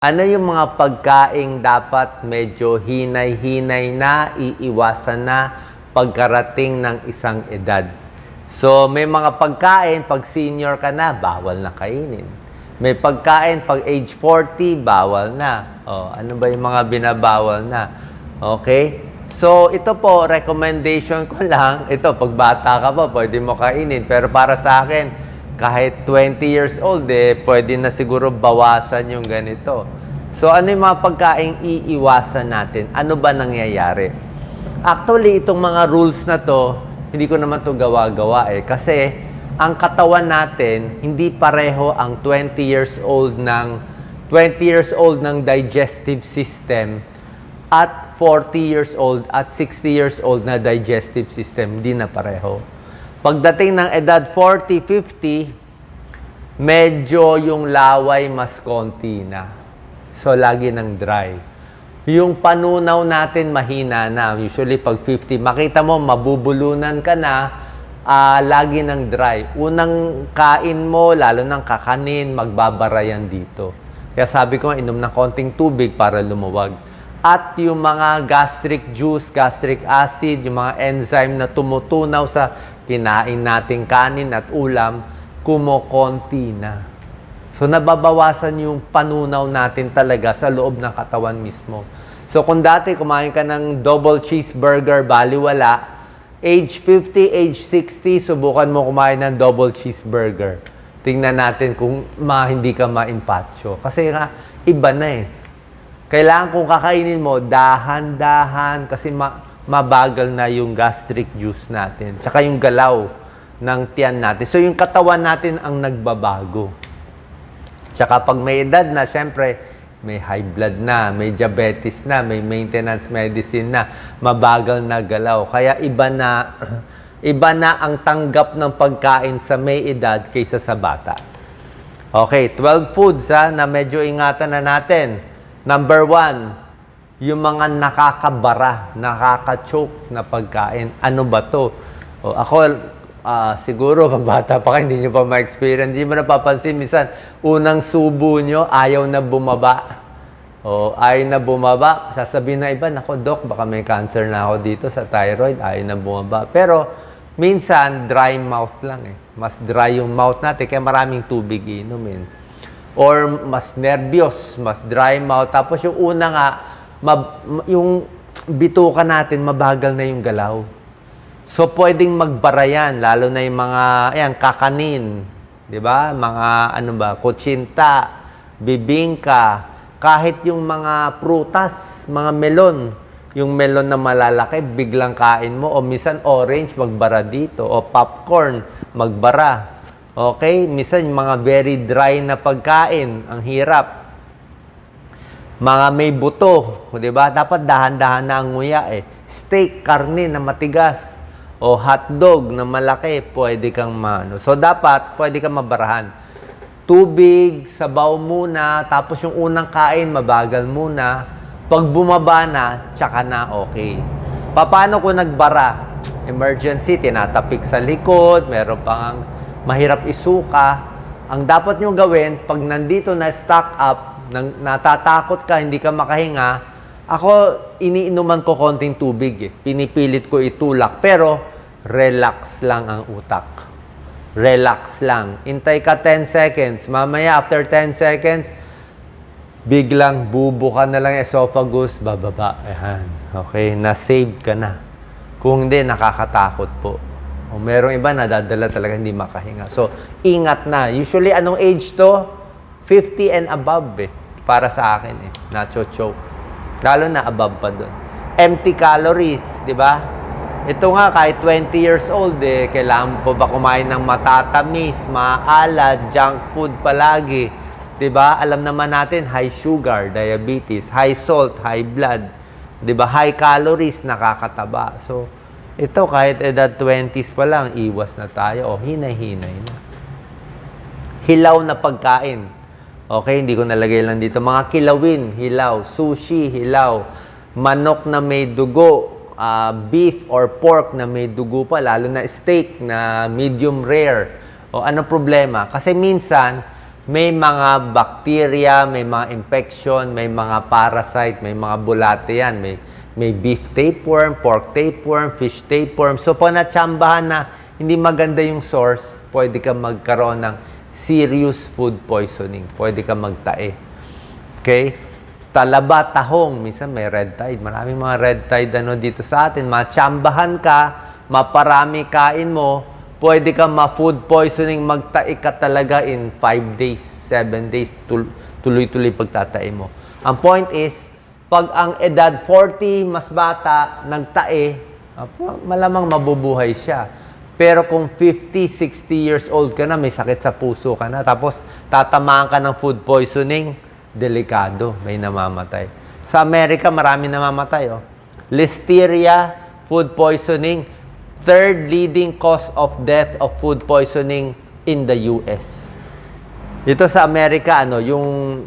Ano yung mga pagkaing dapat medyo hinay-hinay na, iiwasan na pagkarating ng isang edad? So, may mga pagkain, pag senior ka na, bawal na kainin. May pagkain, pag age 40, bawal na. O, ano ba yung mga binabawal na? Okay? So, ito po, recommendation ko lang. Ito, pag bata ka pa, pwede mo kainin. Pero para sa akin, kahit 20 years old, pwede na siguro bawasan yung ganito. So, ano yung mga pagkaing iiwasan natin? Ano ba nangyayari? Actually, itong mga rules na to, hindi ko naman to gawa-gawa Kasi, ang katawan natin, hindi pareho ang 20 years old ng digestive system at 40 years old at 60 years old na digestive system. Hindi na pareho. Pagdating ng edad 40, 50, medyo yung laway mas konti na. So, lagi ng dry. Yung panunaw natin mahina na. Usually, pag 50, makita mo, mabubulunan ka na, lagi ng dry. Unang kain mo, lalo ng kakanin, magbabara yan dito. Kaya sabi ko, inom ng konting tubig para lumuwag. At yung mga gastric juice, gastric acid, yung mga enzyme na tumutunaw sa kinain nating kanin at ulam, kumokonti na. So, nababawasan yung panunaw natin talaga sa loob ng katawan mismo. So, kung dati kumain ka ng double cheeseburger, baliwala, age 50, age 60, subukan mo kumain ng double cheeseburger. Tingnan natin kung hindi ka ma-impatcho. Kasi nga, iba na Kailangan kung kakainin mo, dahan-dahan kasi mabagal na yung gastric juice natin. Tsaka yung galaw ng tiyan natin. So, yung katawan natin ang nagbabago. Tsaka pag may edad na, syempre, may high blood na, may diabetes na, may maintenance medicine na, mabagal na galaw. Kaya iba na ang tanggap ng pagkain sa may edad kaysa sa bata. Okay, 12 foods na medyo ingatan na natin. Number 1, yung mga nakakabara, nakaka-choke na pagkain. Ano ba to? Ako, siguro, pag bata pa kayo, hindi nyo pa ma-experience. Hindi mo napapansin, minsan, unang subo nyo, ayaw na bumaba. Ayaw na bumaba. Sasabihin na iba, nako, Doc, baka may cancer na ako dito sa thyroid, ayaw na bumaba. Pero, minsan, dry mouth lang Mas dry yung mouth natin, kaya maraming tubig inumin. Or mas nervyos, mas dry mouth. Tapos yung una nga, yung bituka natin, mabagal na yung galaw. So, pwedeng magbara yan, lalo na yung mga, kakanin, di ba? Mga, kutsinta, bibingka, kahit yung mga prutas, mga melon, yung melon na malalaki, biglang kain mo, o minsan orange, magbara dito, o popcorn, magbara. Okay? Minsan, mga very dry na pagkain, ang hirap. Mga may buto, di ba? Dapat dahan-dahan na ang nguya Steak, karne na matigas, o hotdog na malaki, pwede kang So, dapat, pwede kang mabarahan. Tubig, sabaw muna, tapos yung unang kain, mabagal muna. Pag bumaba na, tsaka na okay. Paano kung nagbara? Emergency, tinatapik sa likod, meron pang mahirap isuka. Ang dapat nyo gawin, pag nandito na stock up, natatakot ka, hindi ka makahinga, ako, iniinuman ko konting tubig Pinipilit ko itulak. Pero, relax lang ang utak. Relax lang. Intay ka 10 seconds. Mamaya, after 10 seconds, biglang bubuka na lang esophagus, bababa. Ayan. Okay, na-save ka na. Kung hindi, nakakatakot po. O merong iba nadadala talaga hindi makahinga. So, ingat na. Usually, anong age to? 50 and above para sa akin nacho-choke. Lalo na above pa doon. Empty calories, di ba? Ito nga, kahit 20 years old kailangan po ba kumain ng matatamis, maalat, junk food palagi. Di ba? Alam naman natin, high sugar, diabetes, high salt, high blood. Di ba? High calories, nakakataba. So, ito, kahit edad 20s pa lang, iwas na tayo. O, hinay-hinay na. Hilaw na pagkain. Okay, hindi ko nalagay lang dito. Mga kilawin, hilaw. Sushi, hilaw. Manok na may dugo. Beef or pork na may dugo pa. Lalo na steak na medium rare. O, ano problema? Kasi minsan, may mga bacteria, may mga infection, may mga parasite, may mga bulate yan. May beef tapeworm, pork tapeworm, fish tapeworm. So, pag natsambahan na hindi maganda yung source, pwede ka magkaroon ng serious food poisoning. Pwede ka magtae. Okay? Talaba, tahong. Minsan may red tide. Maraming mga red tide dito sa atin. Matsambahan ka, maparami kain mo, pwede ka ma-food poisoning, magtae ka talaga in 5 days, 7 days, tuloy-tuloy pagtatae mo. Ang point is, pag ang edad 40, mas bata, nagtae, malamang mabubuhay siya. Pero kung 50, 60 years old ka na, may sakit sa puso ka na, tapos tatamaan ka ng food poisoning, delikado, may namamatay. Sa Amerika, marami namamatay. Listeria, food poisoning, third leading cause of death of food poisoning in the US. Dito sa Amerika, yung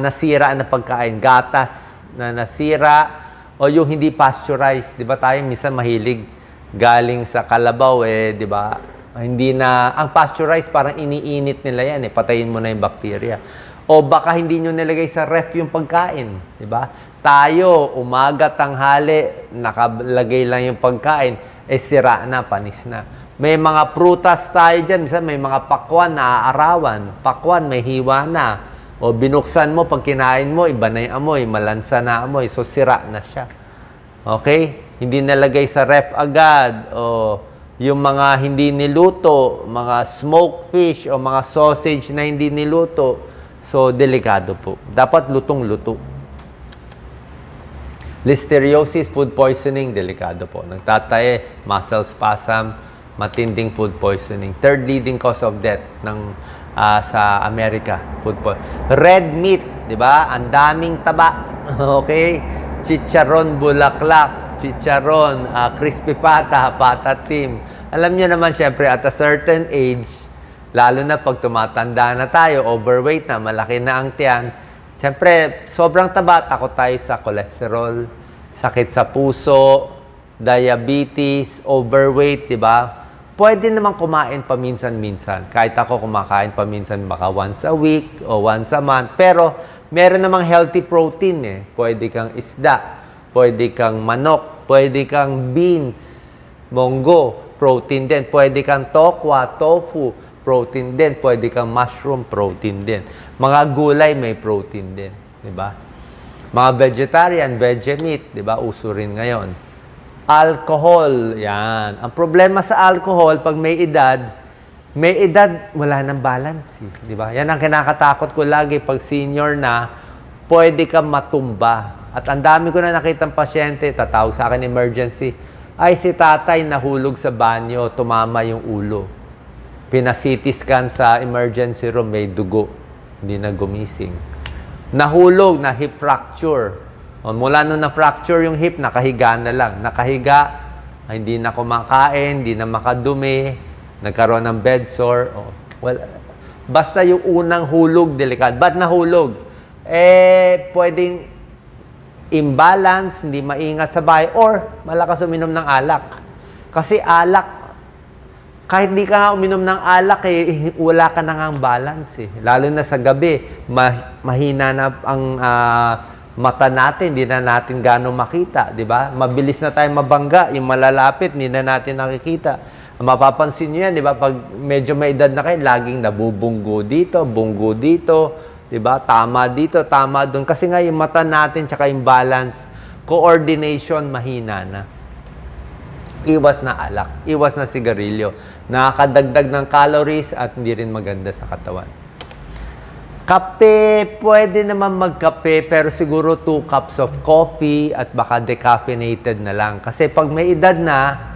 nasira na pagkain, gatas na nasira, o yung hindi pasteurized. Di ba tayo minsan mahilig galing sa kalabaw, di ba? Hindi na, ang pasteurized parang iniinit nila yan, patayin mo na yung bacteria. O baka hindi nyo nilagay sa ref yung pagkain, di ba? Tayo, umaga, tanghali, nakalagay lang yung pagkain, sira na, panis na. May mga prutas tayo dyan, minsan may mga pakwan na aarawan. Pakwan, may hiwa na. O binuksan mo, pag kinain mo, iba na yung amoy, malansa na amoy, so sira na siya. Okay? Hindi nalagay sa ref agad. O yung mga hindi niluto, mga smoked fish o mga sausage na hindi niluto, so delikado po. Dapat lutong-luto. Listeriosis, food poisoning, delikado po. Nagtatae, muscle spasm, matinding food poisoning. Third leading cause of death sa Amerika, food poisoning. Red meat, di ba? Ang daming taba. Okay? Chicharon bulaklak, chicharon, crispy pata, patatim. Alam niyo naman, syempre, at a certain age, lalo na pag tumatanda na tayo, overweight na, malaki na ang tiyan, siyempre, sobrang taba, takot tayo sa cholesterol, sakit sa puso, diabetes, overweight, di ba? Pwede naman kumain paminsan-minsan. Kahit ako kumakain paminsan, baka once a week o once a month. Pero, meron namang healthy protein Pwede kang isda, pwede kang manok, pwede kang beans, munggo, protein din. Pwede kang tokwa, tofu, protein din. Pwede kang mushroom, protein din. Mga gulay, may protein din. Di ba? Mga vegetarian, veggie meat, di ba? Uso rin ngayon. Alcohol, yan. Ang problema sa alcohol, pag may edad, wala nang balance. Di ba? Yan ang kinakatakot ko lagi pag senior na, pwede kang matumba. At ang dami ko na nakitang pasyente, tatawag sa akin emergency, ay si tatay nahulog sa banyo, tumama yung ulo. Pina-CT scan sa emergency room, may dugo. Hindi na gumising. Nahulog, na hip fracture. O, mula nung na-fracture yung hip, nakahiga na lang. Nakahiga, hindi na kumakain, hindi na makadumi, nagkaroon ng bed sore. O, well, basta yung unang hulog, delikado. Ba't nahulog? Pwedeng imbalance, hindi maingat sa bahay, or malakas uminom ng alak. Kasi alak, kahit hindi ka uminom ng alak, wala ka na ngang balance. Lalo na sa gabi, mahina na ang mata natin, hindi na natin gano'ng makita, di ba? Mabilis na tayo mabangga, yung malalapit, hindi na natin nakikita. Mapapansin nyo yan, di ba? Pag medyo may edad na kayo, laging nabubunggo dito, bunggo dito, di ba? Tama dito, tama doon. Kasi nga yung mata natin, tsaka yung balance, coordination, mahina na. Iwas na alak, iwas na sigarilyo. Nakakadagdag ng calories at hindi rin maganda sa katawan. Kape, pwede naman magkape, pero siguro 2 cups of coffee at baka decaffeinated na lang. Kasi pag may edad na,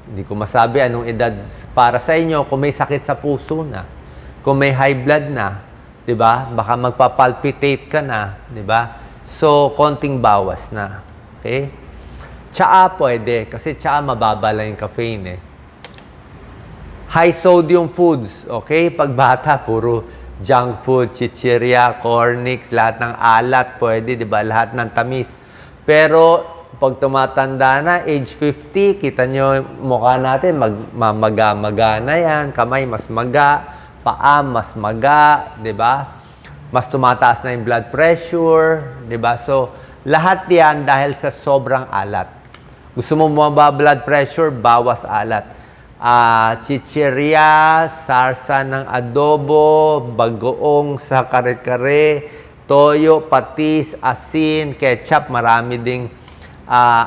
hindi ko masabi anong edad para sa inyo, kung may sakit sa puso na, kung may high blood na, di ba? Baka magpapalpitate ka na, di ba? So, konting bawas na. Okay? Tsaa pwede, kasi tsaa mababa lang yung caffeine High sodium foods, okay? Pag bata, puro junk food, chichirya, cornix, lahat ng alat pwede, di ba? Lahat ng tamis. Pero, pag tumatanda na, age 50, kita nyo mukha natin, magmaga-maga na yan, kamay mas maga, paa mas maga, 'di ba? Mas tumataas na yung blood pressure, 'di ba? So, lahat 'yan dahil sa sobrang alat. Gusto mo bumaba blood pressure, bawas alat. Chichirya, sarsa ng adobo, bagoong sa kare-kare, toyo, patis, asin, ketchup, marami ding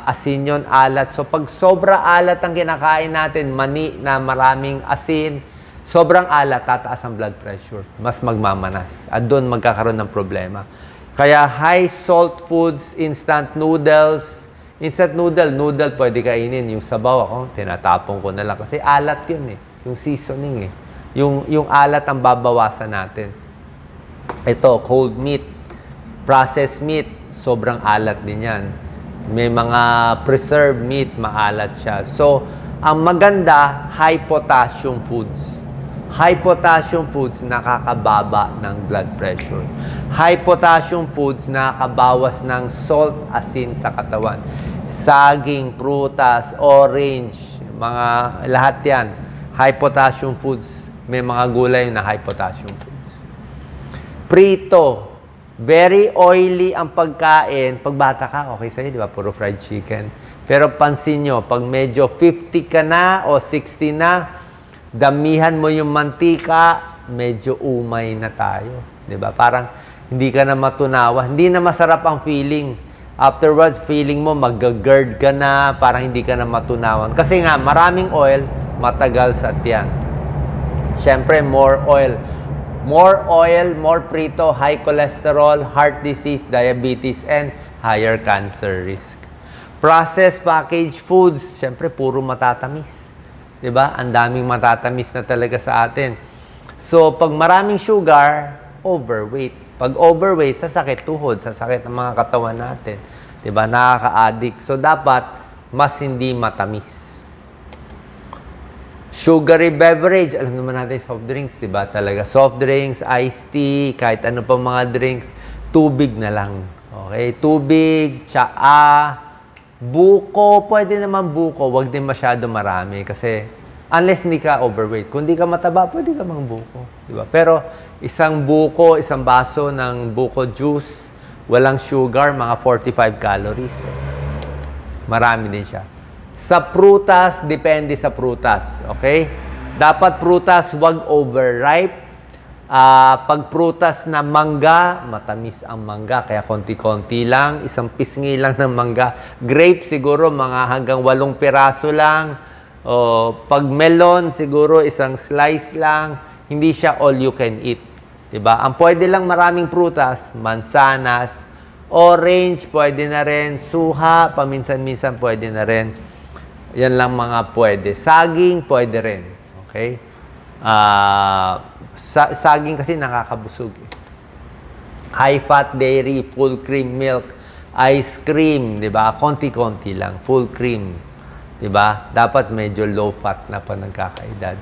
asin yun, alat. So pag sobra alat ang kinakain natin, mani na maraming asin, sobrang alat, tataas ang blood pressure. Mas magmamanas. At doon magkakaroon ng problema. Kaya high salt foods, instant noodles, noodle pwede kainin. Yung sabaw ako, tinatapon ko na lang. Kasi alat yun eh. Yung seasoning eh. Yung alat ang babawasan natin. Ito, cold meat, processed meat, sobrang alat din yan. May mga preserved meat, maalat siya. So, ang maganda, high potassium foods. High potassium foods nakakababa ng blood pressure. High potassium foods nakakabawas ng salt, asin sa katawan. Saging, prutas, orange, mga lahat yan. High potassium foods. May mga gulay na high potassium foods. Prito. Very oily ang pagkain. Pag bata ka, okay sa'yo, di ba? Puro fried chicken. Pero pansin nyo, pag medyo 50 ka na o 60 na, damihan mo yung mantika, medyo umay na tayo. Di ba? Parang hindi ka na matunawa. Hindi na masarap ang feeling. Afterwards, feeling mo mag-GERD ka na, parang hindi ka na matunawan. Kasi nga, maraming oil, matagal sa tiyan. Siyempre, more oil. More oil, more prito, high cholesterol, heart disease, diabetes, and higher cancer risk. Processed packaged foods, siyempre, puro matatamis. Diba? Ang daming matatamis na talaga sa atin. So, pag maraming sugar, overweight. Pag overweight, sasakit tuhod, sasakit ng mga katawan natin. Diba? Nakaka-addict. So, dapat mas hindi matamis. Sugary beverage, alam naman natin soft drinks, diba? Talaga. Soft drinks, iced tea, kahit ano pa mga drinks, tubig na lang. Okay? Tubig, tsaa, buko, pwede naman buko, wag din masyado marami kasi unless hindi ka overweight. Kung hindi ka mataba, pwede ka mang buko. Diba? Pero isang buko, isang baso ng buko juice, walang sugar, mga 45 calories. Marami din siya. Sa prutas, depende sa prutas. Okay? Dapat prutas, wag overripe. Pag prutas na mangga, matamis ang mangga, kaya konti-konti lang, isang pisngi lang ng mangga. Grape siguro mga hanggang 8 piraso lang. Pag melon siguro isang slice lang, hindi siya all you can eat. Diba? Ang pwede lang maraming prutas, mansanas, orange pwede na rin, suha, paminsan-minsan pwede na rin. Yan lang mga pwede. Saging pwede rin. Okay? Saging kasi nakakabusog. High-fat dairy, full cream milk, ice cream, di ba? Konti-konti lang, full cream. Di ba? Dapat medyo low-fat na pa nagkakaedad.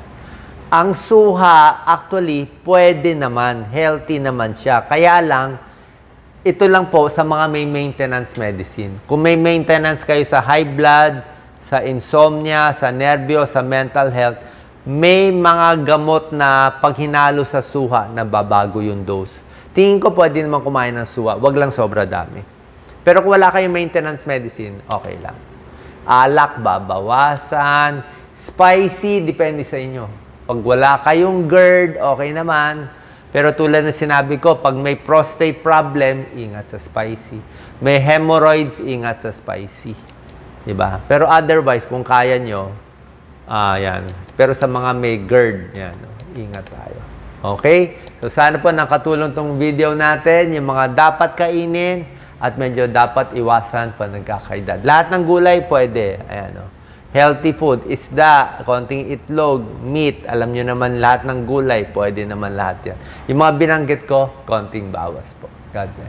Ang suha, actually, pwede naman, healthy naman siya. Kaya lang, ito lang po sa mga may maintenance medicine. Kung may maintenance kayo sa high blood, sa insomnia, sa nervyo, sa mental health, may mga gamot na pag hinalo sa suha, nababago yung dose. Tingin ko pwede naman kumain ng suha, wag lang sobra dami. Pero kung wala kayong maintenance medicine, okay lang. Alak, babawasan. Spicy, depende sa inyo. Pag wala kayong GERD, okay naman. Pero tulad na sinabi ko, pag may prostate problem, ingat sa spicy. May hemorrhoids, ingat sa spicy. Diba? Pero otherwise, kung kaya nyo, yan. Pero sa mga may GERD, yan, ingat tayo. Okay? So, sana po nakatulong tong video natin, yung mga dapat kainin at medyo dapat iwasan pa nagkakaedad. Lahat ng gulay, pwede. Ayan, healthy food, isda, konting itlog, meat, alam nyo naman lahat ng gulay, pwede naman lahat yan. Yung mga binanggit ko, konting bawas po. God bless.